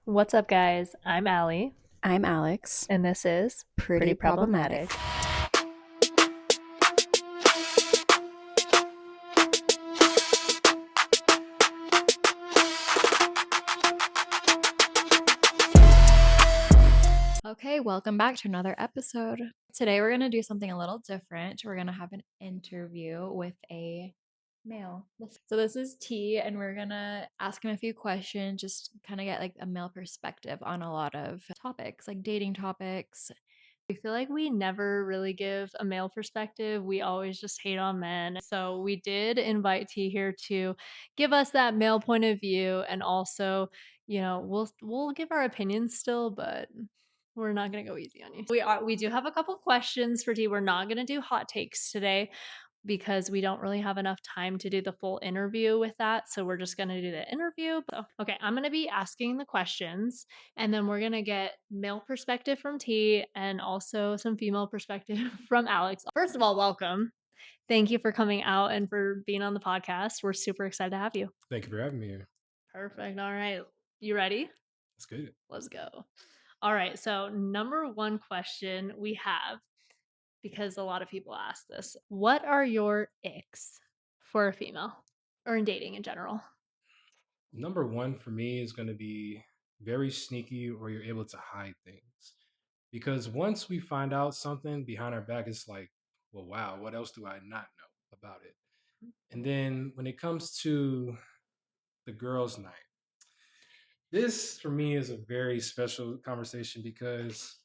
What's up, guys? I'm Allie, I'm Alex. and this is Pretty problematic. Okay, welcome back to another episode. Today we're going to do something a little different. We're going to have an interview with a male. So this is T, and we're going to ask him a few questions, just kind of get like a male perspective on a lot of topics, like dating topics. I feel like we never really give a male perspective. We always just hate on men. So we did invite T here to give us that male point of view, and also, we'll give our opinions still, but we're not gonna go easy on you. We do have a couple questions for T. We're not gonna do hot takes today because we don't really have enough time to do the full interview with that. So we're just going to do the interview. Okay, I'm going to be asking the questions, and then we're going to get male perspective from T and also some female perspective from Alex. First of all, welcome. Thank you for coming out and for being on the podcast. We're super excited to have you. Thank you for having me here. Perfect. All right. You ready? That's good. Let's go. All right. So, number one question we have, because a lot of people ask this, what are your icks for a female or in dating in general? Number one for me is going to be very sneaky or you're able to hide things. Because once we find out something behind our back, it's like, well, wow, what else do I not know about it? And then when it comes to the girls' night, this for me is a very special conversation because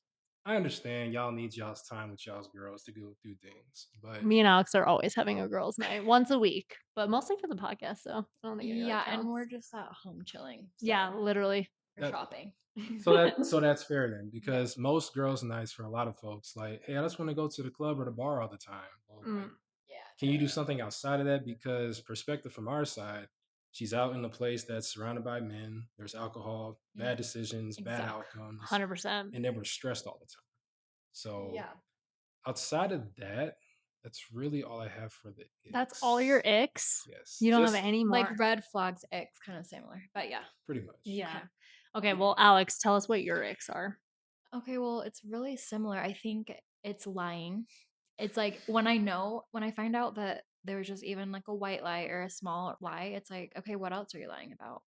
I understand y'all need y'all's time with y'all's girls to go through things. But Me and Alex are always having a girls' night once a week, but mostly for the podcast. So I don't think Yeah, that and counts. we're just at home chilling. Yeah, literally. We're that, shopping. so that's fair then, because most girls' nights for a lot of folks, like, hey, I just want to go to the club or the bar all the time. Well, like, Yeah. can you do something outside of that? Because perspective from our side, she's out in a place that's surrounded by men. There's alcohol, bad decisions, bad Exactly. outcomes, 100%. and then we're stressed all the time. So Yeah. outside of that, that's really all I have for the That's icks. all your icks? Yes, You don't have just any more? Like red flags, X, kind of similar. But yeah. pretty much. Yeah. Okay, well, Alex, tell us what your icks are. Okay, well, it's really similar. I think it's lying. It's like when I find out that there's just even like a white lie or a small lie, it's like, okay, what else are you lying about?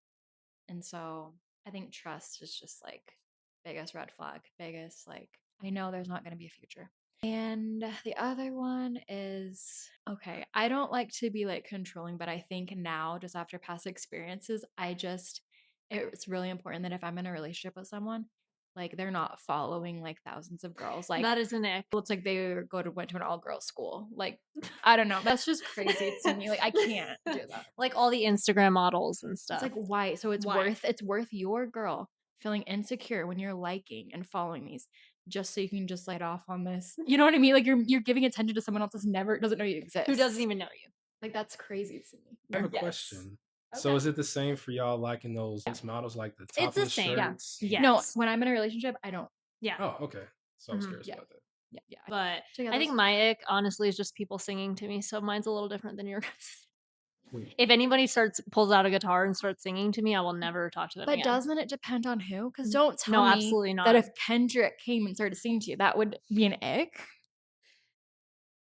And so I think trust is just like biggest red flag, biggest like I know there's not going to be a future. And the other one is okay, I don't like to be like controlling, but I think now, just after past experiences, it's really important that if I'm in a relationship with someone, like they're not following like thousands of girls. Like That is an ick. looks like they went to an all girls school. Like I don't know, that's just crazy to me. Like I can't do that. Like all the Instagram models and stuff. It's like why? So Why? it's worth your girl feeling insecure when you're liking and following these just so you can just light off on this. You know what I mean? Like you're giving attention to someone else that's never doesn't know you exist. Who doesn't even know you? Like that's crazy to me. I have a Yes. question. So Okay. is it the same for y'all liking those models like the It's the topless same. shirts? Yes. No, when I'm in a relationship, I don't. Yeah. Oh, okay. So I was Mhm. curious Yeah. about that. Yeah. But So, yeah, I think those- my ick, honestly, is just people singing to me. So mine's a little different than yours. Wait, If anybody pulls out a guitar and starts singing to me, I will never talk to them But again. doesn't it depend on who? Because don't No, tell me absolutely that not. if Kendrick came and started singing to you, that would be an ick.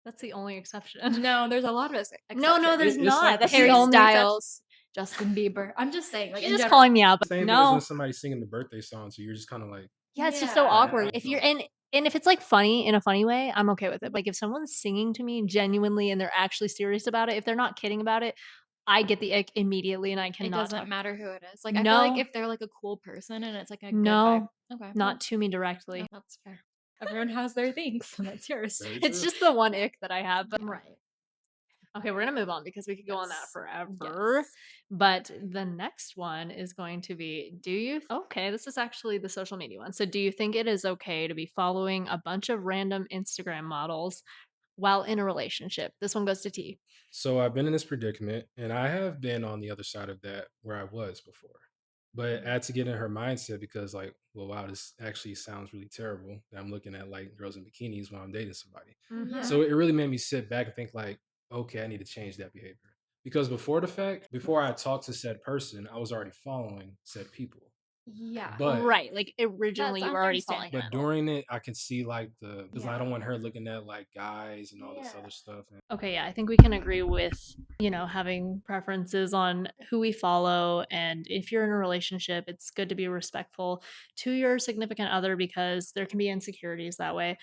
That's the only exception. No, there's a lot of No, there's It's not. like That's the the Harry same- only exception. Styles, Justin Bieber. I'm just saying, like She's in just general. calling me out, but Same thing as no. when somebody's singing the birthday song, so you're just kind of like, Yeah, it's just so Yeah. awkward. If Yeah. you're and if it's like funny in a funny way, I'm okay with it. Like if someone's singing to me genuinely and they're actually serious about it, if they're not kidding about it, I get the ick immediately and I It cannot doesn't talk. matter who it is. Like I feel No. like if they're like a cool person and it's like a good No, vibe. Okay. not to me directly. no, that's fair. Everyone has their things, and that's yours. Very It's true. just the one ick that I have. But Right. okay, we're gonna move on because we could go on that Yes. forever. Yes. But the next one is going to be okay, this is actually the social media one. So, do you think it is okay to be following a bunch of random Instagram models while in a relationship? This one goes to T. So I've been in this predicament, and I have been on the other side of that where I was before. But I had to get in her mindset because, like, well, wow, this actually sounds really terrible that I'm looking at like girls in bikinis while I'm dating somebody. Mhm. So it really made me sit back and think, like, okay, I need to change that behavior. Because before I talked to said person, I was already following said people. Yeah. But Right. Like originally That's you were already falling in understandable. but that mold. during it, I can see like because I Yeah. don't want her looking at like guys and all this Yeah. other stuff. And Okay, yeah, I think we can agree with, having preferences on who we follow. And if you're in a relationship, it's good to be respectful to your significant other because there can be insecurities that way.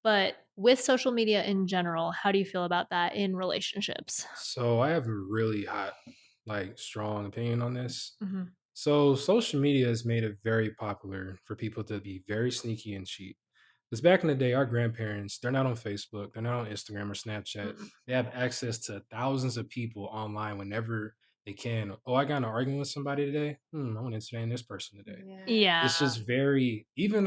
But with social media in general, how do you feel about that in relationships? so I have a really hot, like, strong opinion on this. Hmm. So social media has made it very popular for people to be very sneaky and cheat. Because back in the day, our grandparents, they're not on Facebook, they're not on Instagram or Snapchat. Mm. They have access to thousands of people online whenever they can. Oh, I got in an argument with somebody today. I want to entertain this person today. Yeah. Yeah. It's just very even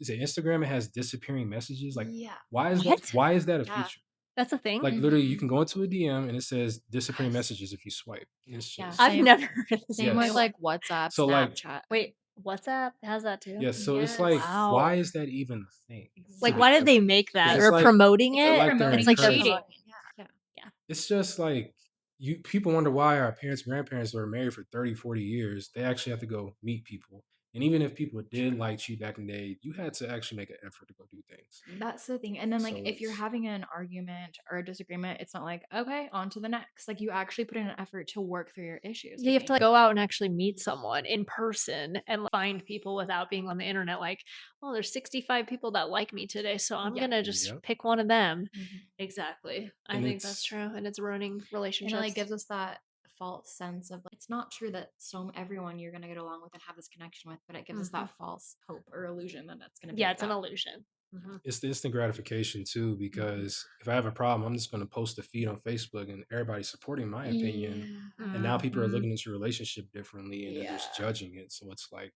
is it Instagram? It has disappearing messages. Like, Yeah. why is that? What? Why is that a Yeah. feature? That's a thing? Like literally, you Mhm. can go into a DM and it says disappearing Yes. messages if you swipe. It's Yeah. just I've Same. never heard of this. Same yes. with like WhatsApp, So like Snapchat. Wait, WhatsApp has that too? yes. So it's Yes. like, Wow. why is that even a thing to Like, why did begin they with? make Is that? this They're like promoting It's like it? like they're It's promoting like they're cheating. encouraging? promoting. Yeah. Yeah. It's just like you people wonder why our parents, grandparents were married for 30, 40 years. They actually have to go meet people. And even if people did like you back in the day, you had to actually make an effort to go do things. That's the thing. And then like So if you're it's having an argument or a disagreement, it's not like, okay, on to the next. Like you actually put in an effort to work through your issues. Yeah, I you have to think. like go out and actually meet someone in person and like, find people without being on the internet. Like, well, there's 65 people that like me today, so I'm Yeah. gonna just yep. pick one of them. Mhm. Exactly. I And think that's it's true, and it's ruining And it like relationships. gives us that false sense of like, it's not true that everyone you're gonna get along with and have this connection with, but it gives us Mhm. that false hope or illusion that it's gonna be Yeah, like it's an that. illusion. Mhm. it's the instant gratification too, because if I have a problem, I'm just gonna post a feed on Facebook and everybody's supporting my opinion. And now people are Mhm. looking at your relationship differently and they're just Yeah. judging it. So it's like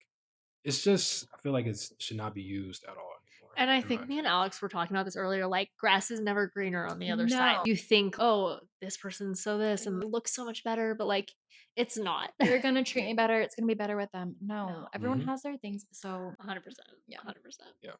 it's just I feel like it should not be used at all anymore, And I in my think me and opinion. Alex were talking about this earlier. Like, grass is never greener on the other side. No. You think, oh, this person's so this and it looks so much better, but like, it's not. They're gonna treat me better. It's gonna be better with them. No, No. everyone Mhm. has their things. So 100%. yeah. 100%. Yeah.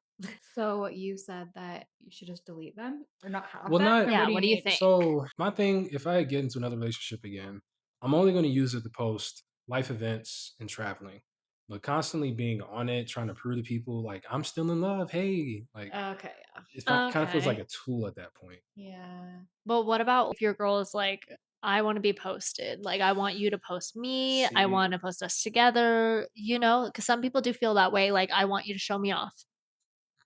So you said that you should just delete them or not have Well, them, not or Yeah, what what do do you you mean? think? so my thing, if I get into another relationship again, I'm only going to use it to post life events and traveling. But constantly being on it, trying to prove to people like I'm still in love. Hey, like Okay, it kind of feels like Okay. a tool at that point. yeah. But what about if your girl is like, I want to be posted? Like, I want you to post me. I See, want to post us together, Because some people do feel that way. Like, I want you to show me off.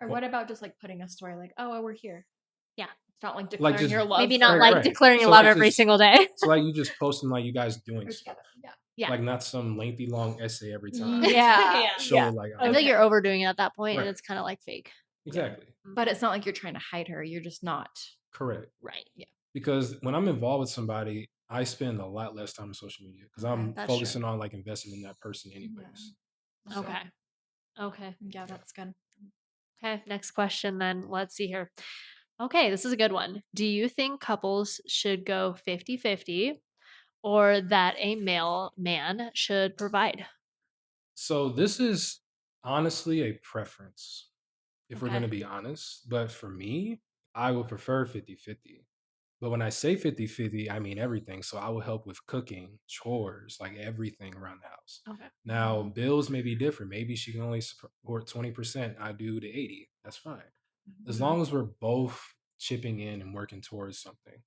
Or well, what about just like putting a story like, oh, we're here. Yeah. It's not like like declaring just your love Maybe for not right, like right. declaring your So love like every just single day. so like you just posting like you guys doing or stuff, together. Yeah. Yeah. like not some lengthy long essay every time. Yeah. Yeah. Show Yeah. it like I feel like Okay. you're overdoing it at that point, and right, it's kind of like fake. exactly, But it's not like you're trying to hide her. You're just not. correct. Right. Yeah. Because when I'm involved with somebody, I spend a lot less time on social media because Okay. I'm That's true. focusing on like investing in that person anyways. Yeah. So Okay. Okay. Yeah, that's good. Okay. Next question then. Let's see here. Okay, this is a good one. Do you think couples should go 50-50, or that a male man should provide? so this is honestly a preference if we're going to Okay. be honest, but for me, I would prefer 50-50. But when I say 50-50, I mean everything. So I will help with cooking, chores, like everything around the house. Okay. Now, bills may be different. Maybe she can only support 20%. I do the 80. That's fine. As Mhm. long as we're both chipping in and working towards something,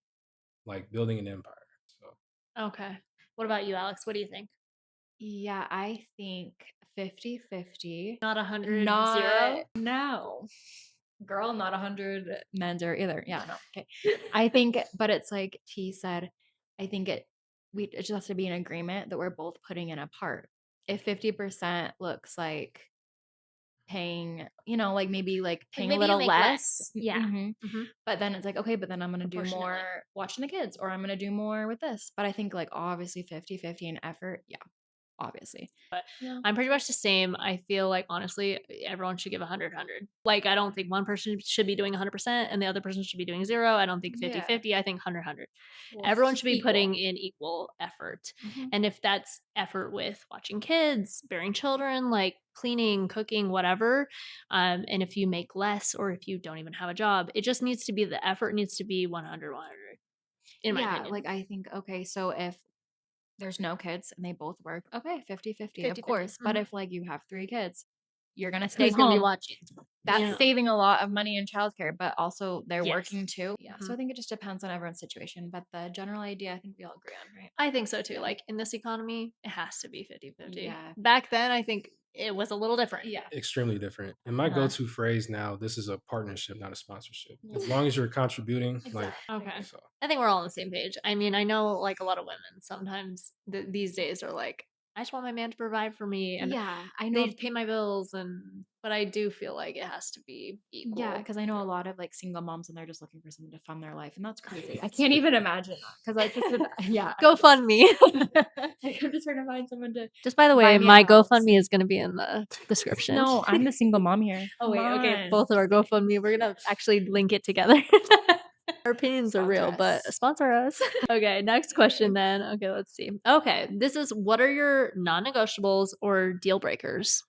like building an empire. So Okay. What about you, Alex? What do you think? Yeah, I think 50-50. Not 100, Not 0? no. Girl, not 100 men there either. Yeah, no. Okay. I think, but it's like T said, I think it just has to be an agreement that we're both putting in a part. If 50% looks like paying, like maybe like Like paying a maybe you little make less. less. Yeah. Mhm. Mhm. But then it's like, okay, but then I'm going to do Proportionately. more watching the kids or I'm going to do more with this. But I think like obviously 50-50 in effort. Yeah, obviously. But Yeah. I'm pretty much the same. I feel like honestly, everyone should give 100. Like, I don't think one person should be doing 100% and the other person should be doing 0. I don't think 50 Yeah. 50. I think 100. Well, Everyone just should be equal. putting in equal effort. Mhm. And if that's effort with watching kids, bearing children, like cleaning, cooking, whatever, and if you make less or if you don't even have a job, it just needs to be the effort needs to be 100, in my Yeah, opinion. like I think okay, so if there's no kids and they both work, okay, 50-50, of 50-50. course. But Mhm. if like you have 3 kids, you're gonna stay Who's gonna be home. watching? That's Yeah. saving a lot of money in childcare, but also they're Yes. working too. Yeah. So Mhm. I think it just depends on everyone's situation. But the general idea, I think we all agree on, right? I think so too. Yeah. Like in this economy, it has to be 50-50. Yeah. Back then, I think it was a little different. Yeah. Extremely different. And my Uh-huh. go-to phrase now, this is a partnership, not a sponsorship. As long as you're contributing, like Okay. so. I think we're all on the same page. I mean, I know like a lot of women sometimes these days are like, I just want my man to provide for me and Yeah, I they know. pay my bills but I do feel like it has to be equal. Yeah, because I know a lot of like single moms and they're just looking for someone to fund their life, and that's crazy. I can't even imagine that because I just yeah. Go fund me. I'm just trying to find someone to. Just by the Buy way, me a my house. GoFundMe is going to be in the description. No, I'm the single mom here. Oh wait, Come okay, on. both of our Just kidding. GoFundMe, we're gonna actually link it together. Our opinions are real, Sponsor but us. sponsor us. Okay, next question then. Okay, let's see. Okay, this is what are your non-negotiables or deal breakers?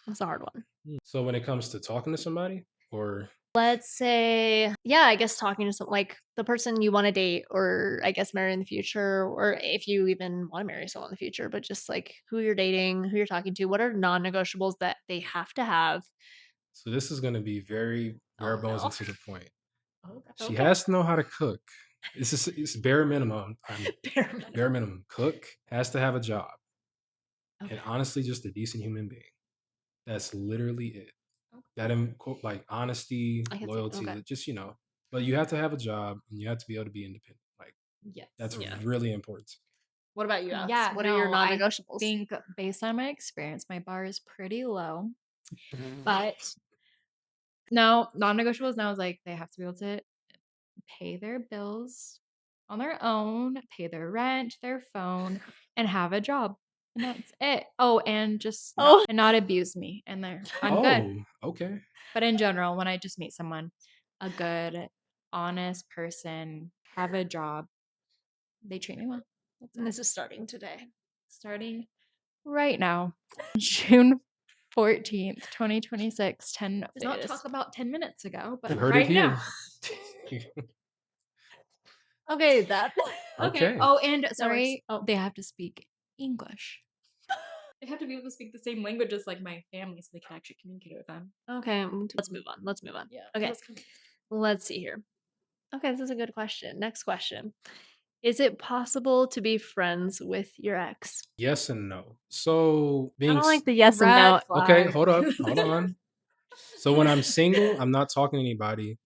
That's a hard one. So when it comes to talking to somebody, or Let's say, yeah, I guess talking to some like the person you want to date or I guess marry in the future, or if you even want to marry someone in the future, but just like who you're dating, who you're talking to, what are non-negotiables that they have to have? so this is going to be very bare Oh bones no. and to the point. She Okay. has to know how to cook. It's bare minimum. Bare minimum. Bare minimum. Cook, has to have a job, Okay. and honestly, just a decent human being. That's literally it. That like honesty, I can see. loyalty, Okay. just But you have to have a job and you have to be able to be independent. Like Yes. that's Yeah. really important. What about you, Alex? Yeah, What are your no, I non-negotiables? think based on my experience, my bar is pretty low. But no, non-negotiables now is like they have to be able to pay their bills on their own, pay their rent, their phone, and have a job. And that's it. Oh, and just Oh, not abuse me. And I'm good. Oh, okay. But in general, when I just meet someone, a good, honest person, have a job, they treat me well. That's and it. this is starting today. Starting right now, June 14th, 2026. Did not Latest. talk about 10 minutes ago, but You heard right it here. now. Okay, that. Okay. Oh, and works. sorry, Oh. they have to speak English. They have to be able to speak the same language as like my family so they can actually communicate with them. Okay, let's move on. Let's move on. Yeah. Okay, let's see here. Okay, this is a good question. Next question. Is it possible to be friends with your ex? Yes and no. So I don't like the yes and no. okay, hold up, hold on. So when I'm single, I'm not talking to anybody.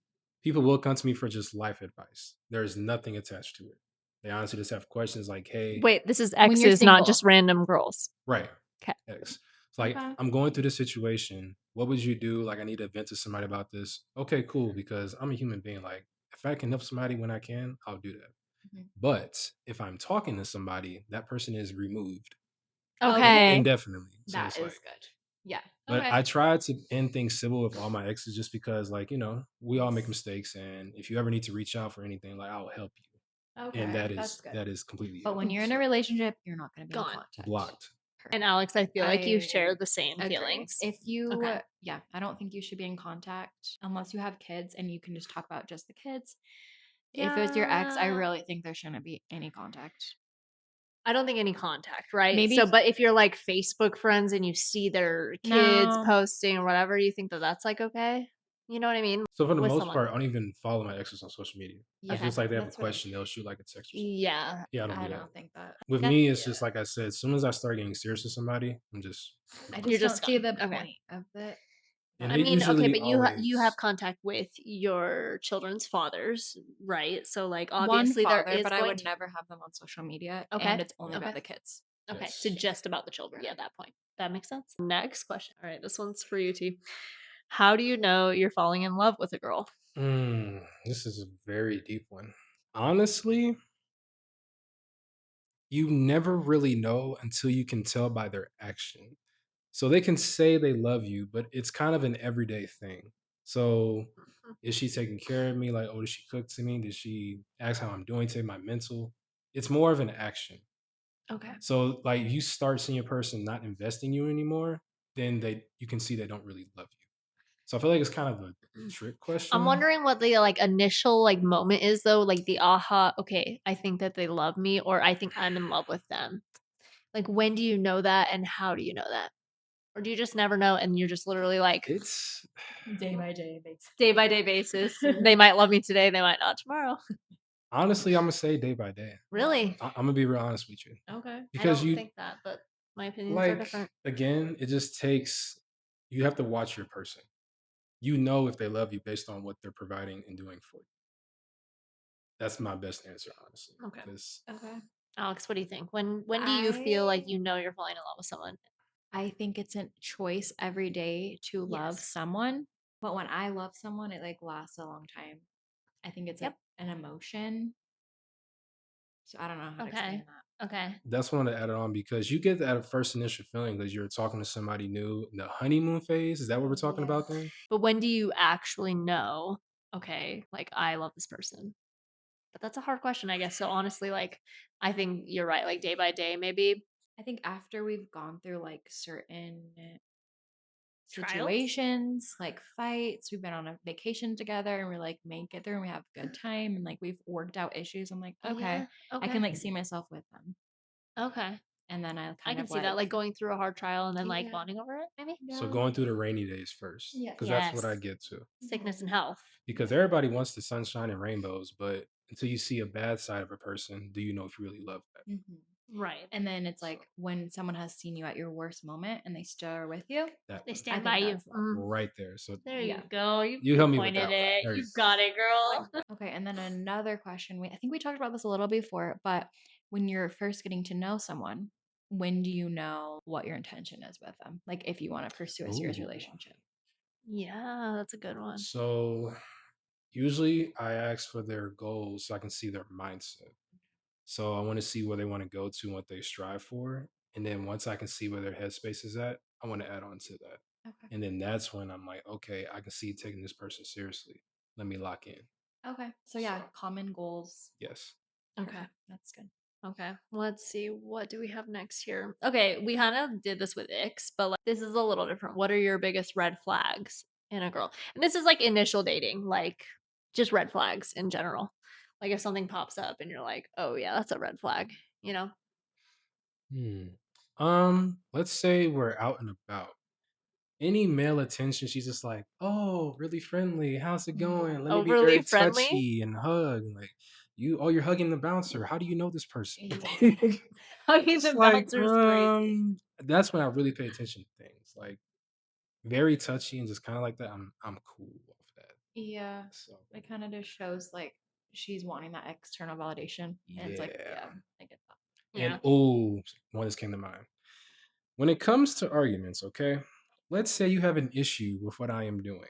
People will come to me for just life advice. There's nothing attached to it. They honestly just have questions like, "Hey, Wait, this is When you're exes, not single. just random girls. right, Okay. X. It's like Okay. I'm going through this situation. What would you do? Like I need to vent to somebody about this. Okay, cool. Because I'm a human being. Like if I can help somebody when I can, I'll do that. Mhm. But if I'm talking to somebody, that person is removed Okay. indefinitely. So That it's is like, good. Yeah. but Okay. I try to end things civil with all my exes just because, like, we all make mistakes. And if you ever need to reach out for anything, like, I'll help you. Okay. And That's good. that is completely But it. when you're in a So, relationship, you're not going to be in Gone. contact. blocked. And Alex, I feel like you I share the same agree. feelings. If you, Okay. yeah, I don't think you should be in contact unless you have kids and you can just talk about just the kids. If it's your ex, I Yeah. really think there shouldn't be any contact. I don't think any contact, right? Maybe- So, but if you're like Facebook friends and you see their kids No. posting or whatever, you think that that's like okay? You know what I mean? So for the With most someone. part, I don't even follow my exes on social media. Yeah, It's just like they have a that's what I- question, they'll shoot like a text or something. Yeah. Yeah, I don't I do that. don't think that. With That- me, it's yeah. just like I said, as soon as I start getting serious with somebody, I'm just I gone. just just don't see gone. the Okay. point of it. And I it mean, okay, usually but you have always- contact with your children's fathers, right? So, like, One obviously there father, is but I going would to never have them on social media. Okay, And it's only okay. about the kids. okay, Yes. so just about the children. Yeah, at that point. That makes sense. Next question. All right, this one's for you, T. How do you know you're falling in love with a girl? This is a very deep one. Honestly, you never really know until you can tell by their action. So they can say they love you, but it's kind of an everyday thing. So is she taking care of me? Like, oh, did she cook to me? Did she ask how I'm doing today? My mental. It's more of an action. Okay. So like you start seeing a person not investing in you anymore, then you can see they don't really love you. So I feel like it's kind of a trick I'm question. wondering what the, like, initial, like, moment is, though, like, the aha, "Okay, I think that they love me," or, "I think I'm in love with them." Like, when do you know that, and how do you know that? Or do you just never know, and you're just literally, like, It's Day by day basis. day-by-day basis, they might love me today, they might not tomorrow. honestly, I'm gonna say day by day. Really? I'm gonna be real honest with you Okay. I because don't you think that, but my opinions are like different. again, it just takes you have to watch your person. You know if they love you based on what they're providing and doing for you. That's my best answer, honestly. Okay. Because Okay. Alex, what do you think? When do you feel like I you know you're falling in love with someone? I think it's a choice every day to love Yes. someone, but when I love someone, it like lasts a long time. I think it's like Yep. an emotion. So I don't know how to explain Okay. that. Okay. that's one to add on because you get that first initial feeling because you're talking to somebody new. The honeymoon phase, is that what we're talking Yeah. about then? But when do you actually know, okay, like, I love this person? But that's a hard question, I guess. So honestly, like, I think you're right, like, day by day, maybe. I think after we've gone through like certain Trials? situations, like fights, we've been on a vacation together and we're like make it through and we have a good time and like we've worked out issues. I'm like, okay, Yeah. I can Okay. like see myself with them. Okay. And then I I kind can of see that, like, like, going through a hard trial and then, like, yeah, bonding over it, maybe? So yeah, going through the rainy days first, yes, because that's what I Yes. get to. Sickness and health. Because everybody wants the sunshine and rainbows, but until you see a bad side of a person, do you know if you really love that? hmm Right. And then it's So like when someone has seen you at your worst moment and they still are with you, that They one I stand by think you. that's love. right there. So There Yeah. you go. You you help me with pinpointed that one. it. There you You go. got it, girl. Okay, and then another question. I think we talked about this a little before, but when you're first getting to know someone, when do you know what your intention is with them? Like if you want to pursue a serious Ooh. relationship. Yeah, that's a good one. So usually I ask for their goals so I can see their mindset. So I want to see where they want to go to and what they strive for. And then once I can see where their headspace is at, I want to add on to that. Okay. And then that's when I'm like, okay, I can see taking this person seriously. Let me lock in. Okay. So yeah, So common goals. yes. Okay. Perfect. That's good. Okay. Let's see. What do we have next here? Okay. We kind of did this with icks, but like, this is a little different. What are your biggest red flags in a girl? And this is like initial dating, like just red flags in general. Like if something pops up and you're like, oh, yeah, that's a red flag, you know? Hmm. Let's say we're out and about. Any male attention, she's just like, "Oh, really friendly. How's it going? Let me be Overly very friendly. touchy and hug." And like, you're hugging the bouncer. How do you know this person? Hugging It's the like, bouncer is crazy. that's when I really pay attention to things. Like very touchy and just kind of like that. I'm cool off that. Yeah. So It kind of just shows like she's wanting that external validation. And it's like, yeah. yeah, I get that. And Yeah. oh, one just came to mind. When it comes to arguments, okay, let's say you have an issue with what I am doing,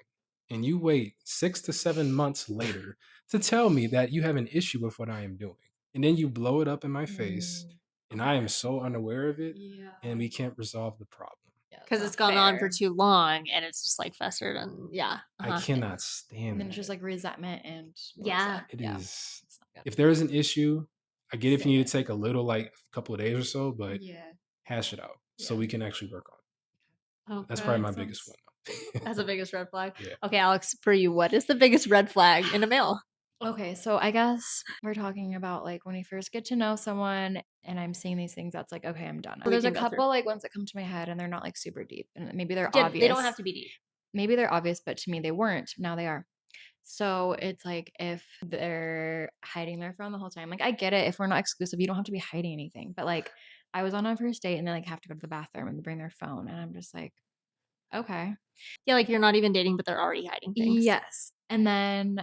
and you wait 6 to 7 months later to tell me that you have an issue with what I am doing. And then you blow it up in my face, and I am so unaware of it, Yeah. and we can't resolve the problem. Yeah, Because it's it's not gone on for fair. too long and it's just like festered and yeah. I Uh-huh. cannot And stand then it's just that. like resentment and more Yeah. resent. It Yeah. is. It's not If there is an issue, I get if you need to good. take a little, like a couple of days or so, but Yeah. hash it out so Yeah. we can actually work on it. That's Okay. probably Makes my biggest sense. one. That's the biggest red flag. Yeah. Okay, Alex, for you, what is the biggest red flag in a male? Okay, so I guess we're talking about like when you first get to know someone and I'm seeing these things, that's like, okay, I'm done. So We there's a can go through. couple like ones that come to my head and they're not like super deep and maybe they're Yeah, they don't obvious. have to be deep. Maybe they're obvious, but to me they weren't. Now they are. So it's like if they're hiding their phone the whole time, like I get it. If we're not exclusive, you don't have to be hiding anything. But like I was on a first date and they like have to go to the bathroom and bring their phone. And I'm just like, okay. Yeah, like you're not even dating, but they're already hiding things. Yes. And then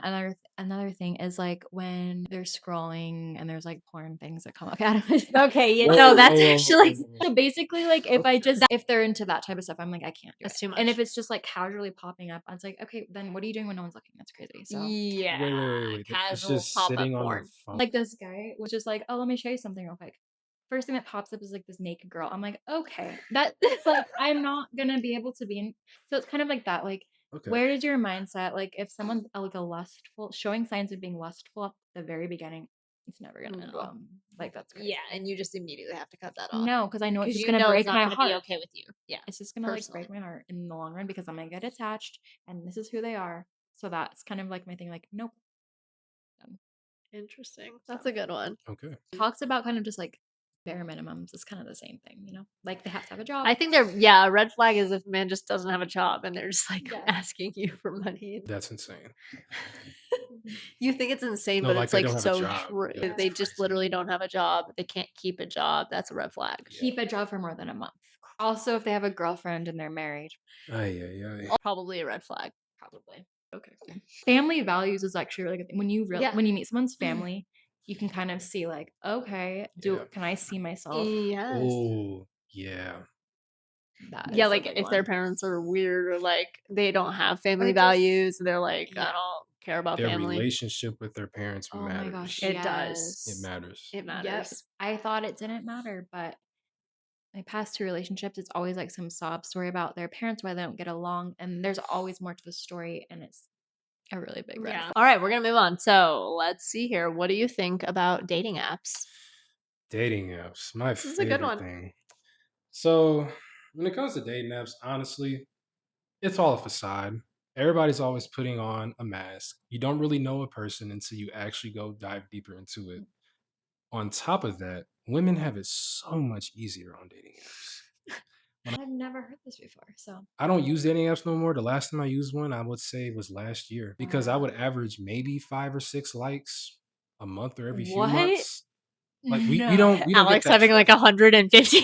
another thing is like when they're scrolling and there's like porn things that come up out of it. Okay, yeah, Whoa, no, whoa, that's whoa, whoa, whoa, actually whoa, whoa. So basically, like if I Okay. just if they're into that type of stuff, I'm like, I can't do that's it. too much. And if it's just like casually popping up, it's like, okay, then what are you doing when no one's looking? That's crazy. So yeah, Wait. It's casual just pop-up sitting on the porn. phone. like this guy was just like, oh, let me show you something real quick. First thing that pops up is like this naked girl. I'm like, okay, that's like I'm not gonna be able to be in. So it's kind of like that. Like, Okay. where is your mindset? Like, if someone's like a lustful, showing signs of being lustful at the very beginning, it's never gonna end No. well. Like, that's crazy. Yeah, and you just immediately have to cut that off. No, because I know it's 'Cause just you gonna know it's break not my gonna be heart. okay with you. Yeah. It's just gonna, like, Personally. break my heart in the long run because I'm gonna get attached, and this is who they are. So that's kind of, like, my thing, like, nope. Done. Interesting. That's So a good one. Okay. talks about kind of just, like, bare minimums. It's kind of the same thing, you know? Like, they have to have a job. I think a red flag is if a man just doesn't have a job and they're just like Yeah. asking you for money. That's insane. You think it's insane, No, but like it's they like don't have a so job. true. Yeah, They that's just crazy. literally don't have a job. They can't keep a job. That's a red flag. Keep a job for more than a month. Also, if they have a girlfriend and they're married, Ay, ay, ay. Probably a red flag. probably. Okay, cool. Family values is actually really good thing. When you Yeah. when you meet someone's family, you can kind of see, like, okay, Yeah. can I see myself? Yes. Oh, yeah. That Yeah, is a like big if their one. parents are weird or like they don't have family just- values, they're like, Yeah. I don't care about Their family. relationship with their parents Oh my gosh, matters. It does. It matters. It Yep. matters. I thought it didn't matter, but my past 2 relationships, it's always like some sob story about their parents, why they don't get along, and there's always more to the story, and it's a really big red Yeah. flag. All right, we're gonna move on. So let's see here. What do you think about dating apps? Dating apps, my This is a good favorite one. thing. So, when it comes to dating apps, honestly, it's all a facade. Everybody's always putting on a mask. You don't really know a person until you actually go dive deeper into it. On top of that, women have it so much easier on dating apps. I've never heard this before, so I don't use dating apps no more. The last time I used one, I would say was last year because I would average maybe 5 or 6 likes a month or every few What? months. Like we No. don't get Alex that having like traffic. 150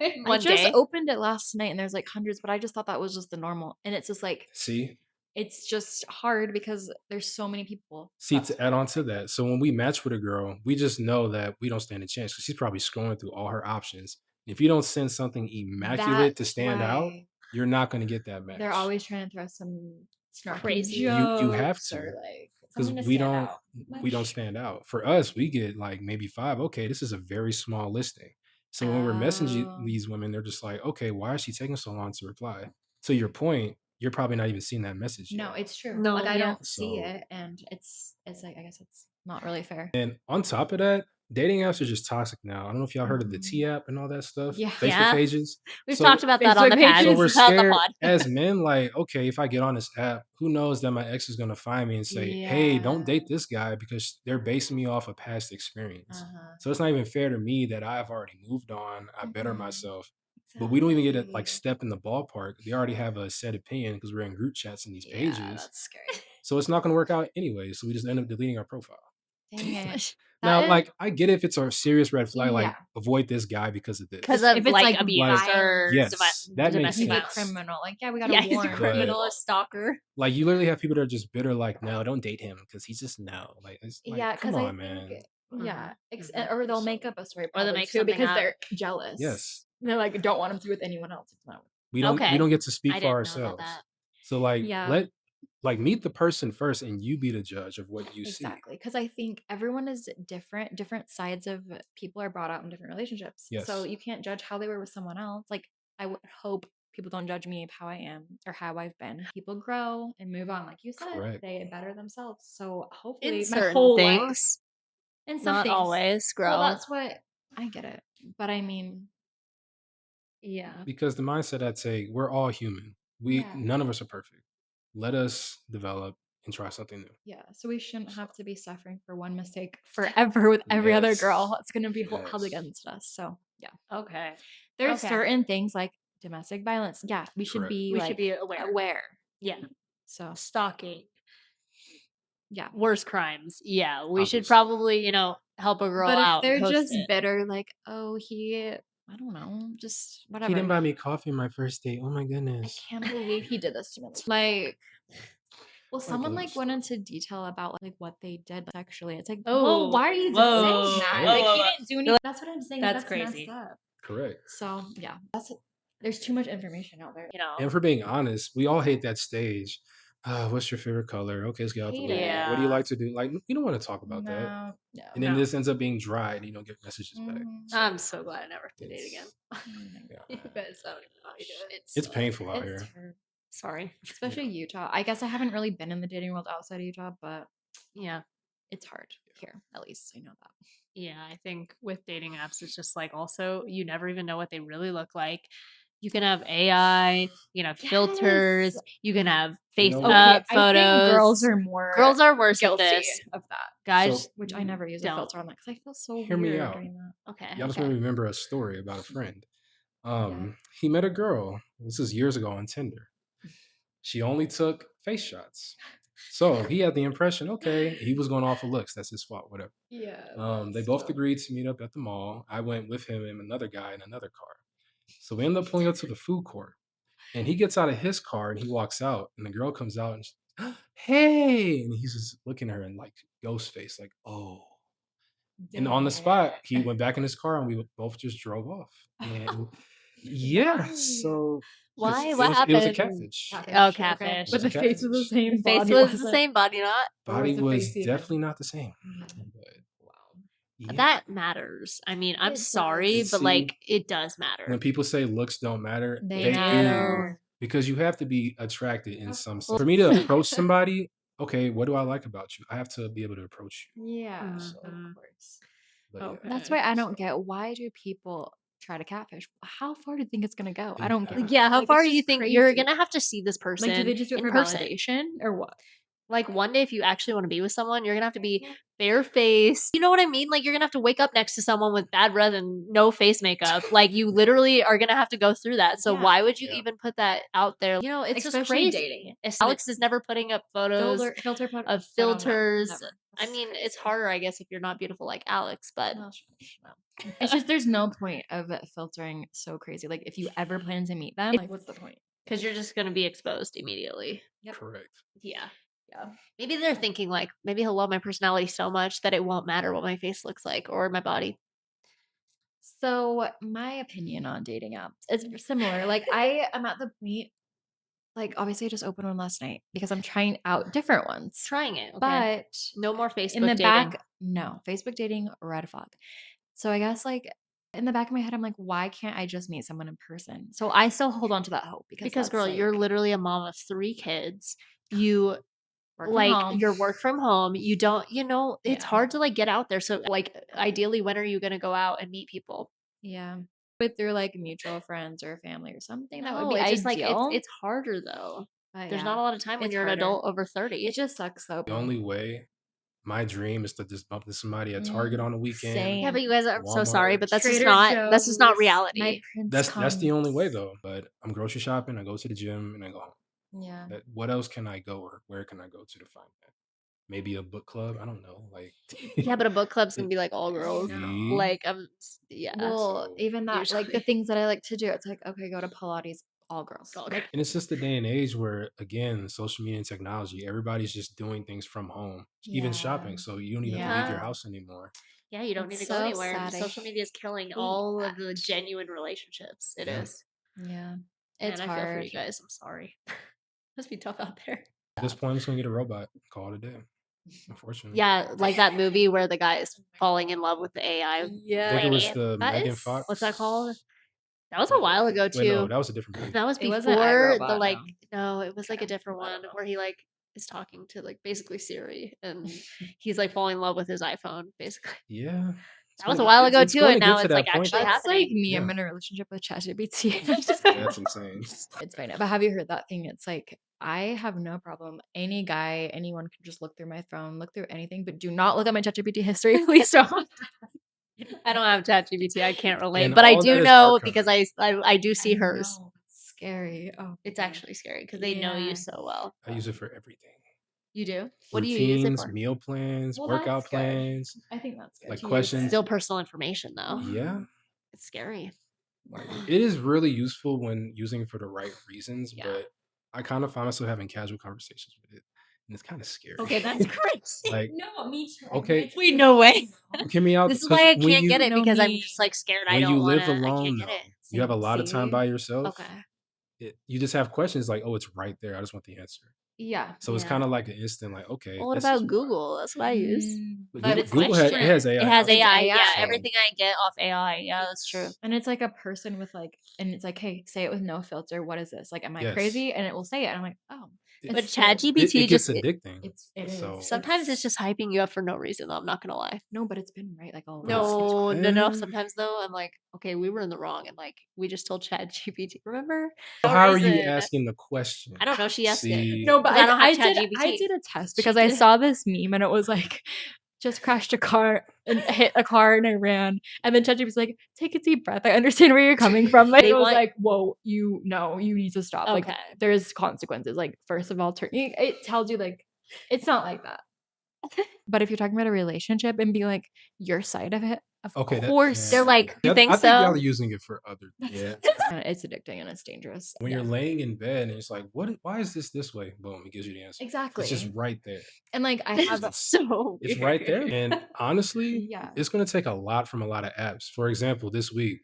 in I one just day. opened it last night and there's like hundreds, but I just thought that was just the normal. And it's just like See, it's just hard because there's so many people. see That's to add on to that. So when we match with a girl, we just know that we don't stand a chance because she's probably scrolling through all her options. If you don't send something immaculate to That's stand out, why you're not going to get that match. they're always trying to throw some snarky Crazy. You have jokes to. or like Because something to we stand don't out we don't much. stand out. For us, we get like maybe 5. Okay, this is a very small listing. So when we're messaging Oh. these women, they're just like, okay, why is she taking so long to reply? To your point, you're probably not even seeing that message No, yet. it's true. No, Like I yeah. don't see So it, and it's like I guess it's not really fair. and on top of that, dating apps are just toxic now. I don't know if y'all heard of the T app and all that stuff. Yeah. Facebook Yeah. pages. We've So talked about that on Facebook the pad. so pages. we're On the scared pod. as men, like, okay, if I get on this app, who knows that my ex is gonna find me and say, hey, don't date this guy because they're basing me off a past experience. Uh-huh. So it's not even fair to me that I've already moved on, I better Mhm. myself. But we don't even get to like Exactly. step in the ballpark. They already have a set opinion because we're in group chats in these Yeah, pages. that's scary. So it's not gonna work out anyway. So we just end up deleting our profile. Dang it. Now, That is- like, I get if it's a serious red flag, like Yeah. avoid this guy because of this. Because If of it's, like like, abuse Like, or yes, that makes he's a sense. criminal. Like, yeah, we gotta Yeah, he's a warn criminal, people. a stalker. Like you literally have people that are just bitter, like, no, don't date him because he's just no. Like, it's like, Yeah, come because I on, think man. yeah, Mhm. or they'll make up a story Or they'll probably make too something because up. they're jealous. Yes, They're like don't want him to be with anyone else. It's not. we Okay. don't get to speak I for didn't know about ourselves. that. So like, Yeah. meet the person first, and you be the judge of what you see. Exactly, because I think everyone is different. Different sides of people are brought out in different relationships. So Yes. you can't judge how they were with someone else. Like I would hope people don't judge me of how I am or how I've been. People grow and move on, like you said. Correct. They better themselves. So hopefully, In my certain whole life, things, in some not things, always grow. well, that's what I get it. But I mean, Yeah. Because the mindset I take, we're all human. We Yeah. none of us are perfect. Let us develop and try something new. yeah. So we shouldn't have to be suffering for one mistake forever with every other girl. Yes. It's going to be held Yes. against us. So yeah. Okay. There's Okay. certain things like domestic violence. Yeah, we should Correct. be We like should be aware. Yeah. So Stalking. yeah. Worse crimes. Yeah. We should Obviously. probably, help a girl But if out. they're and post just it. bitter, like, oh, I don't know, just He whatever. didn't buy me coffee on my first date. Oh my I goodness. can't believe he did this to me. Like, well, Like a someone little like went story. into detail about like what they did sexually. It's like, Oh, well, why are you whoa, saying that? whoa, Like, whoa. he didn't do anything. That's what I'm saying. That's That's crazy. messed up. Correct. So yeah, there's too much information out there. And for being honest, we all hate that stage. What's your favorite color? Okay, let's get out the Hate way. it. What do you Yeah. like to do? Like, we don't want to talk about that. No, no. And then No. this ends up being dry and you don't get messages back. Mhm. I'm so glad I never have to date again. Yeah. You guys don't even know how you do it. It's painful out It's here. terrible. Sorry. Especially Utah. I guess I haven't really been in the dating world outside of Utah, but Yeah. it's hard here, at least I know that. Yeah, I think with dating apps, it's just like also you never even know what they really look like. You can have AI, you can have filters, Yes. you can have You face know Okay, what? I think photos. girls are more Girls are worse at guilty this. of that, Guys, So which I never use a don't. filter on that because I feel so hear me weird out. doing that. Okay. Y'all just Okay. made me remember a story about a friend. Yeah. He met a girl. This is years ago on Tinder. She only took face shots. So he had the impression, okay, he was going off of looks. That's his fault, whatever. Yeah. They both agreed to meet up at the mall. I went with him and another guy in another car. So we end up pulling up to the food court. And he gets out of his car and he walks out. And the girl comes out and she's, hey. And he's just looking at her and like ghost face, like, oh. And on the spot, he went back in his car and we both just drove off. And yeah, so Why? it What was a happened? catfish. Oh, Okay. catfish. But It the was a face was the catfish. same. The face body was the wasn't. same, body not. Or Body was the was face even? definitely not the same. But Wow. yeah. That matters. I mean, I'm It sorry, does. but See, like it does matter. when people say looks don't matter, They they do. matter. Because you have to be attracted in Of some sense. course. For me to approach somebody, okay, what do I like about you? I have to be able to approach you. Yeah, So, Mhm. of course. but yeah. That's Okay. why I don't So get why do people try to catfish? How far do you think it's gonna go? I don't get yeah. it. Yeah, how Like, far it's do you just think you're crazy. gonna have to see this person Like, do they just do it in for person? validation or what? Like one day, if you actually want to be with someone, you're gonna have to be barefaced. You know what I mean? Like you're gonna have to wake up next to someone with bad breath and no face makeup. Like you literally are gonna have to go through that. So Yeah. why would you Yeah. even put that out there? You know, it's Especially just dating. crazy. Alex is never putting up photos Filter put. of I don't know. filters. Never. I mean, it's harder, I guess, if you're not beautiful like Alex, but Well, no. It's just there's no point of filtering so crazy. Like if you ever plan to meet them, like what's the point? because you're just gonna be exposed immediately. Yep. Correct. Yeah. Yeah. Maybe they're thinking like, maybe he'll love my personality so much that it won't matter what my face looks like or my body. So my opinion on dating apps is similar. Like I am at the point, like obviously I just opened one last night because I'm trying out different ones. Trying it, okay? But No more Facebook in the dating. back, no. Facebook dating, red flag. So I guess like in the back of my head, I'm like, why can't I just meet someone in person? So I still hold on to that hope because Because that's, girl, you're like, literally a mom of 3 kids. You work from like home. your work from home. You don't, it's Yeah. hard to like get out there. So like ideally, when are you gonna go out and meet people? Yeah. With through like mutual friends or family or something, that would No, be it's just like ideal. it's harder though. But There's yeah, not a lot of time when it's you're an harder. adult over 30. It just sucks though. The only way, my dream is to just bump into somebody at Target on the weekend. Same. Yeah, but you guys are I'm so sorry, Walmart. but that's just Trader not Joe's, My reality. Prince That's the only way comes. though. But I'm grocery shopping, I go to the gym and I go home. Yeah. What else can I go or where can I go to find that? Maybe a book club. I don't know. Like Yeah, but a book club's gonna be like all girls. know. Like yeah. Well, So even that, like the usually. things that I like to do, it's like, okay, go to Pilates, all girls. All Like, and it's just the day and age where again, social media and technology, everybody's just doing things from home. Even shopping. yeah. So you don't even have to leave your house anymore. Yeah, you don't need It's to go so anywhere. sad. I Social media is killing hate all of the that. genuine relationships. It Yeah. is. Yeah. Man, It's I feel for hard. you guys. I'm sorry. Must be tough out there. At this point, I'm just gonna get a robot. Call it a day. Unfortunately. Yeah, like that movie where the guy is falling in love with the AI I think Yeah. it was lady. the That Megan is Fox. what's that called? That was a while ago Wait, no, too. that was a different movie. That was It wasn't before the iRobot, like no. no, it was like a Okay. different I don't one know. where he like is talking to like basically Siri and he's like falling in love with his iPhone, basically. Yeah. That was a while ago It's too, going and to now get to it's like that point. actually though. That's like happening. me. I'm Yeah. in a relationship with ChatGPT. That's insane. It's fine. But have you heard that thing? It's like, I have no problem. Any guy, anyone can just look through my phone, look through anything, but do not look at my ChatGPT history. Please don't. I don't have ChatGPT. I can't relate, And but I all do that is know archived. because I do see I hers. know, it's scary. Oh, It's God. actually scary because they know Yeah. you so well. I use it for everything. You do? What do you use it Routines, for? meal plans, Well, workout that's good. plans, I think that's good. like to use questions. it. Still personal information though. Yeah. It's scary. It is really useful when using it for the right reasons, Yeah. but I kind of find myself having casual conversations with it. And it's kind of scary. Okay, that's crazy. Like, No, me too. okay, Wait, no way. hear me out. This is 'cause why I when can't get you it No, because I'm me. just like scared. I when you don't want live to. I alone, can't get though, it. you have a lot of time See? by yourself. Okay. You just have questions like, oh, it's right there. I just want the answer. Yeah. So it's Yeah. kind of like an instant, like, okay, Well, what this is about why. Google? That's what I use. But But Google, it's Google like it has AI It has It's AI. AI. Yeah, So everything I get off AI. Yeah, that's true. and it's like a person with like, and it's like, hey, say it with no filter. What is this? Like, am I yes, crazy? And it will say it. And I'm like, oh, it, But it's good. it ChatGPT gets just addicting. It is. So sometimes it's just hyping you up for no reason. Though I'm not gonna lie. No, but it's been right like all But it's- along. No. eh, Sometimes though, I'm like, okay, we were in the wrong, and like we just told ChatGPT. Remember? so No how are you reason. asking the question? I don't know. She asked it. See, No, but 'Cause I don't have I ChatGPT. did a test She because I did. saw this meme and it was like, just crashed a car and hit a car and I ran. And then ChatGPT was like, take a deep breath. I understand where you're coming from. Like, They it was want- like, whoa, you need to stop. Like, Okay. there's consequences. Like, first of all, it tells you like, it's not like that. But if you're talking about a relationship and be like your side of it, of okay, course, They're like, you think I think y'all so? are using it for other. Yeah, it's addicting and it's dangerous. when Yeah. you're laying in bed and it's like, what? Why is this way? Boom, it gives you the answer. Exactly. It's just right there. And like I This have is so It's weird. right there. And honestly, Yeah. it's going to take a lot from a lot of apps. For example, this week,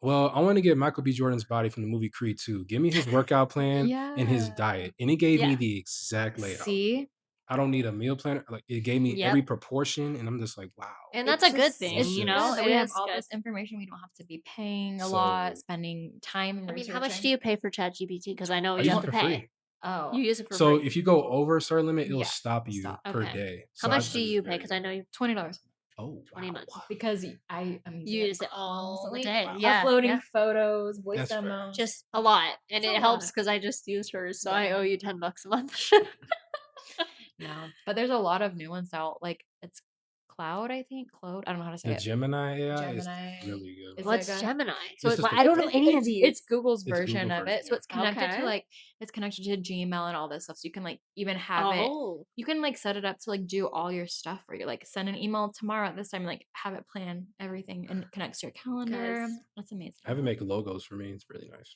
well, I want to get Michael B. Jordan's body from the movie Creed 2. Give me his workout plan and his Yeah. diet. And it gave me Yeah. the exact layout. See? I don't need a meal planner. Like it gave me Yep. every proportion. And I'm just like, wow. And that's It's a good just- thing, it's you good know? that It we have is all good. this information. We don't have to be paying a So- lot, spending time. I mean, how much researching. do you pay for ChatGPT? Because I know I you use have it to for pay. free. Oh, You use it for So free. if you go over a certain limit, it'll Yeah, stop you stop. per Okay. day. How So much do you pay? Because I know you $20 Oh, 20 wow. months. because I'm using You use it all the constantly. day. Wow. Yeah. Uploading yeah. photos, voice That's fair. demos. Just a lot. And It's it a helps lot. because I just used hers. So I Yeah. owe you $10 a month. No, but there's a lot of new ones out. Like it's Cloud, I think. Cloud. I don't know how to say The it. Gemini AI Gemini is really good. is What's like a- Gemini? So It's it's, just I don't know it's- any of it's- these. It's Google's It's version Google of version, it. So yeah. it's connected Okay. to like it's connected to Gmail and all this stuff. So you can like even have it. Oh. You can like set it up to like do all your stuff for you. Like send an email tomorrow at this time. Like have it plan everything and it connects to your calendar. Guys. That's amazing. Have it make logos for me. It's really nice.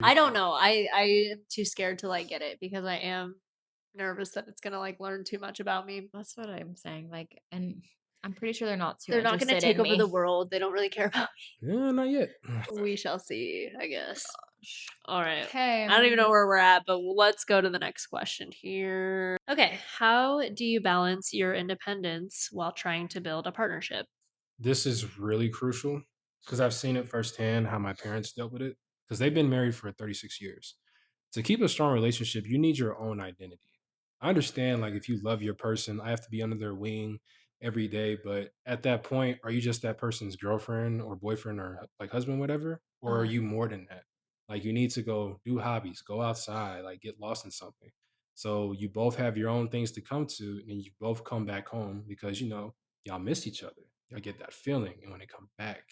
I don't know. I am too scared to like get it because I am nervous that it's gonna like learn too much about me. That's what I'm saying. Like, and I'm pretty sure they're not too. They're not gonna interested take in over me. the world. They don't really care about Yeah, not yet. me. We shall see, I guess. All right. Okay. I don't even know where we're at, but let's go to the next question here. Okay. How do you balance your independence while trying to build a partnership? This is really crucial because I've seen it firsthand how my parents dealt with it because they've been married for 36 years. To keep a strong relationship, you need your own identity. I understand, like, if you love your person, I have to be under their wing every day. But at that point, are you just that person's girlfriend or boyfriend or like husband, whatever? Or are you more than that? Like, you need to go do hobbies, go outside, like, get lost in something. So you both have your own things to come to, and you both come back home because, y'all miss each other. Y'all get that feeling. And when they come back,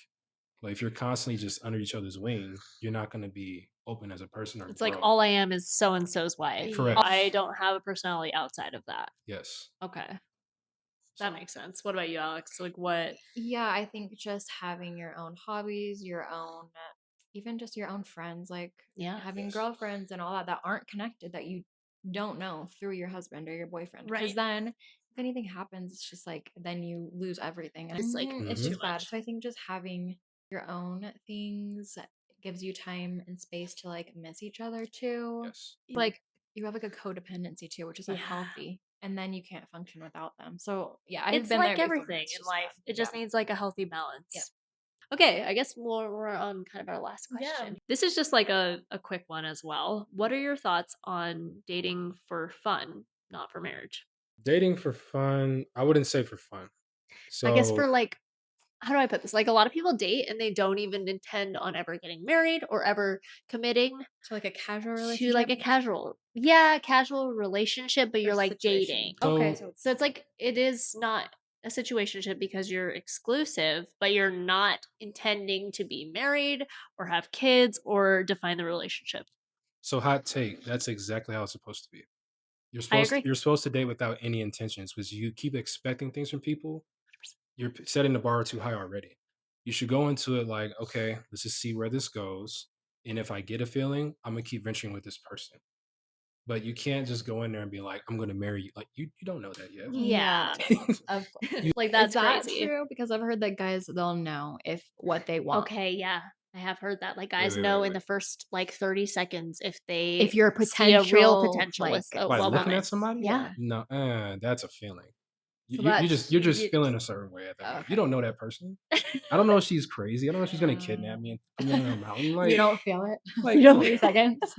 but if you're constantly just under each other's wing, you're not going to be open as a person or It's like grow. all I am is so and so's wife. Correct. I don't have a personality outside of that. Yes. Okay. That makes sense. What about you, Alex? Like what? Yeah, I think just having your own hobbies, your own, even just your own friends, like Yeah. having Yes. girlfriends and all that aren't connected that you don't know through your husband or your boyfriend. Because Right. then if anything happens, it's just like then you lose everything. And It's like it's too just bad. much. So I think just having your own things gives you time and space to like miss each other too. Yes. Like you have like a codependency too, which is Yeah. unhealthy. And then you can't function without them. So yeah, I've It's been like there before. everything It's in just life. bad. It just Yeah. needs like a healthy balance. Yep. Okay, I guess we're on kind of our last question. This is just like a quick one as well. What are your thoughts on dating for fun, not for marriage? Dating for fun, I wouldn't say for fun. So I guess for like, how do I put this? Like a lot of people date and they don't even intend on ever getting married or ever committing So like a casual to relationship. like a casual relationship, but you're like situation. dating. Okay, So- So it's like it is not a situationship because you're exclusive, but you're not intending to be married or have kids or define the relationship. So hot take. That's exactly how it's supposed to be. I agree. You're supposed to date without any intentions because you keep expecting things from people. You're setting the bar too high already. You should go into it like, okay, let's just see where this goes. And if I get a feeling, I'm gonna keep venturing with this person. But you can't just go in there and be like, I'm gonna marry you. Like you don't know that yet. Yeah. Of Like that's is that crazy. true? Because I've heard that guys they'll know if what they want. Okay, yeah. I have heard that, like, Wait, guys wait, wait, know in wait. the first, like, 30 seconds if they If you're a see a real potential, potential with like, a Like looking woman. at somebody? Yeah. yeah. No, that's a feeling. So You're that's just You feeling a certain way at that moment. You okay. don't know that person. I don't know if she's crazy. I don't know if she's gonna kidnap me Um, and put me on a mountain. you don't feel it Like, for 30 seconds?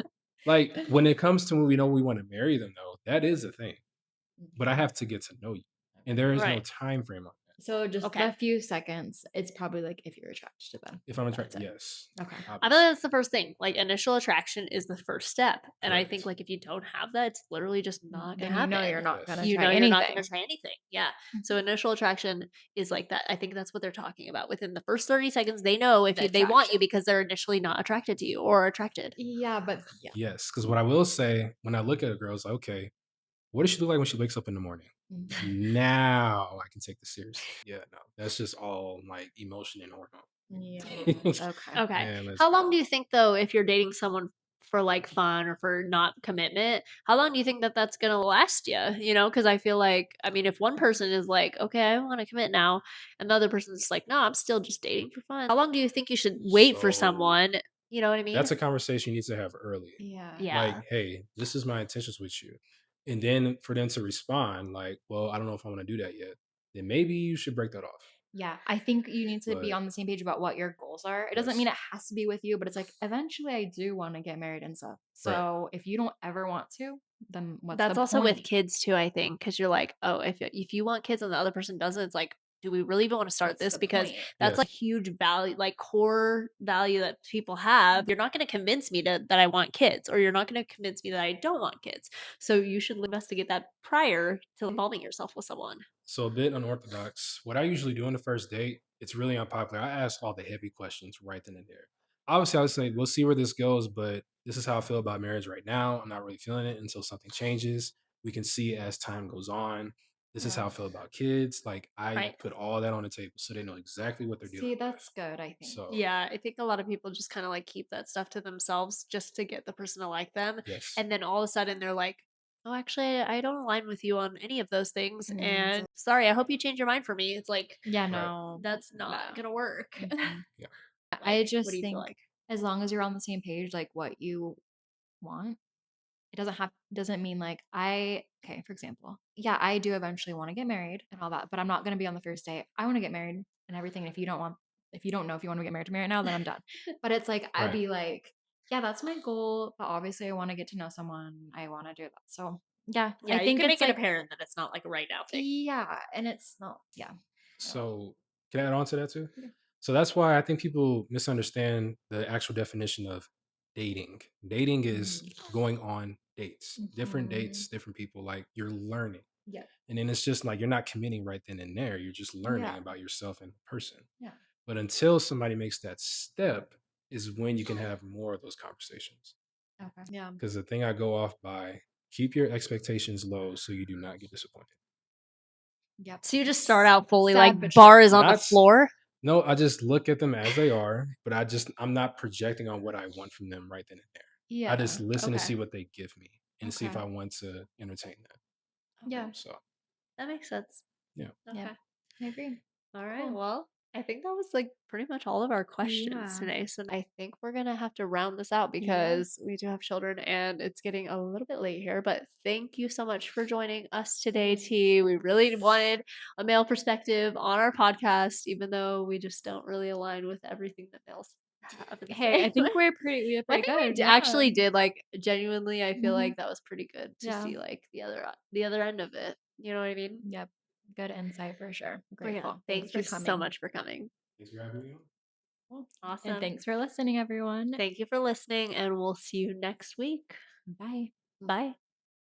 like when it comes to when we know we want to marry them, though, that is a thing. But I Okay. have to get to know you, and there is no Right. time frame on that. So just Okay. the few seconds, it's probably like if you're attracted to them. If I'm That's attracted, it. yes, Okay. I feel obviously, like that's the first thing. Like, initial attraction is the first step, and I think, correct. like, if you don't have that, it's literally just not gonna Then you know happen. you're not gonna Yes, You try know you're not gonna anything. try anything. Yeah. So Mhm. initial attraction is like that. I think that's what they're talking about. Within the first 30 seconds, they know if The they want you attraction. because they're initially not attracted to you or attracted. Yeah, but yeah. yes. Because what I will say when I look at a girl is like, okay, what does she look like when she wakes up in the morning? Mhm. Now I can take this seriously. Yeah, no, that's just all like emotion and Yeah. hormone. Okay. Okay. And let's How go. long do you think though, if you're dating someone for like fun or for not commitment, how long do you think that that's gonna last you? You know, because I feel like, I mean, if one person is like, okay, I want to commit now, and the other person's like, no, I'm still just dating for fun. How long do you think you should wait for So someone? You know what I mean? that's a conversation you need to have early. Yeah. Yeah. Like, hey, this is my intentions with you. And then for them to respond, like, well, I don't know if I want to do that yet, then maybe you should break that off. Yeah. I think you need to be But on the same page about what your goals are. It doesn't mean yes, it has to be with you, but it's like eventually I do want to get married and stuff. right. So if you don't ever want to, then what's the That's also with point? kids too, I think, because you're like, oh, if you want kids and the other person doesn't, it's like, do we really even want to start What's this? the Because point? that's like Yes. huge value, like core value that people have. You're not going to convince me that I want kids, or you're not going to convince me that I don't want kids. So you should investigate that prior to involving yourself with someone. So a bit unorthodox. What I usually do on the first date, it's really unpopular. I ask all the heavy questions right then and there. Obviously, I would say we'll see where this goes, but this is how I feel about marriage right now. I'm not really feeling it until something changes. We can see as time goes on. This is Yeah. how I feel about kids. Like I Right. put all that on the table so they know exactly what they're dealing See, with. that's good, I think. So Yeah, I think a lot of people just kind of like keep that stuff to themselves just to get the person to like them. yes. And then all of a sudden they're like, oh, actually, I don't align with you on any of those things. So And sorry, I hope you change your mind for me. It's like, yeah, Right. no. that's No. not going to work. Mhm. Yeah. Like, I what do just you feel think like? as long as you're on the same page, like what you want, it doesn't mean like okay, for example, yeah, I do eventually want to get married and all that, but I'm not gonna be on the first date. I want to get married and everything. And if you don't know if you want to get married to me right now, then I'm done. But it's like I'd Right. be like, yeah, that's my goal, but obviously I want to get to know someone. I want to do that. So yeah, I Yeah, you think can it's make it like apparent that it's not like a right now thing. yeah, and it's not yeah. So, So can I add on to that too? yeah. So that's why I think people misunderstand the actual definition of dating. Dating is Mhm. going on dates, different Mhm. dates, different people. Like you're learning. Yeah. And then it's just like you're not committing right then and there. You're just learning Yeah. about yourself and the person. Yeah. But until somebody makes that step is when you can have more of those conversations. Okay. Yeah. Because the thing I go off by, keep your expectations low so you do not get disappointed. Yep. So you just start out fully like Sad but bar true. is on the Not floor. No, I just look at them as they are, but I'm not projecting on what I want from them right then and there. I Yeah. just listen to see Okay. what they give me and see if Okay. I want to entertain that. Yeah. So That makes sense. yeah. Yep. Okay. I agree. All right. Cool. Well, I think that was like pretty much all of our questions Yeah. today. So I think we're going to have to round this out Yeah. because we do have children and it's getting a little bit late here. But thank you so much for joining us today, T. We really wanted a male perspective on our podcast, even though we just don't really align with everything that males have to Hey, I say. think we did I pretty think we good. Yeah. actually did like genuinely. I feel Mhm. like that was pretty good to Yeah. see like the other end of it. You know what I mean? Yep. Good insight for sure. But yeah, Grateful. Thanks thank for you so coming. much for coming. Thanks for having me on. Cool. And Awesome. thanks for listening, everyone. Thank you for listening, and we'll see you next week. Bye. Bye.